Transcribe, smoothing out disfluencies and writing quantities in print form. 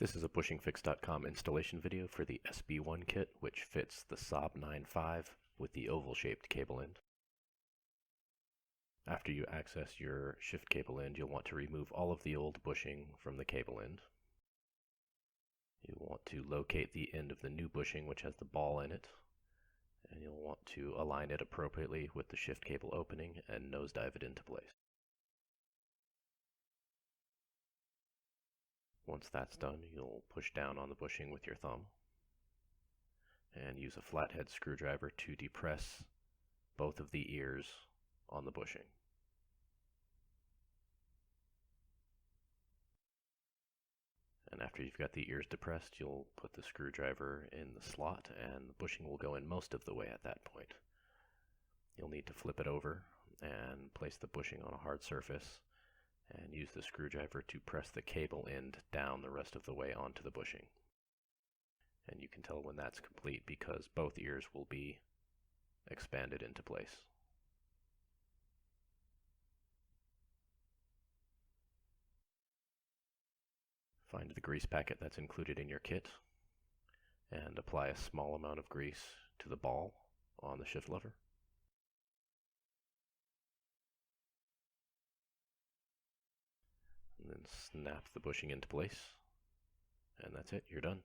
This is a bushingfix.com installation video for the SB1Kit, which fits the Saab 9.5 with the oval-shaped cable end. After you access your shift cable end, you'll want to remove all of the old bushing from the cable end. You'll want to locate the end of the new bushing, which has the ball in it, and you'll want to align it appropriately with the shift cable opening and nosedive it into place. Once that's done, you'll push down on the bushing with your thumb and use a flathead screwdriver to depress both of the ears on the bushing. And after you've got the ears depressed, you'll put the screwdriver in the slot and the bushing will go in most of the way at that point. You'll need to flip it over and place the bushing on a hard surface and use the screwdriver to press the cable end down the rest of the way onto the bushing. And you can tell when that's complete because both ears will be expanded into place. Find the grease packet that's included in your kit and apply a small amount of grease to the ball on the shift lever. And then snap the bushing into place, and that's it, you're done.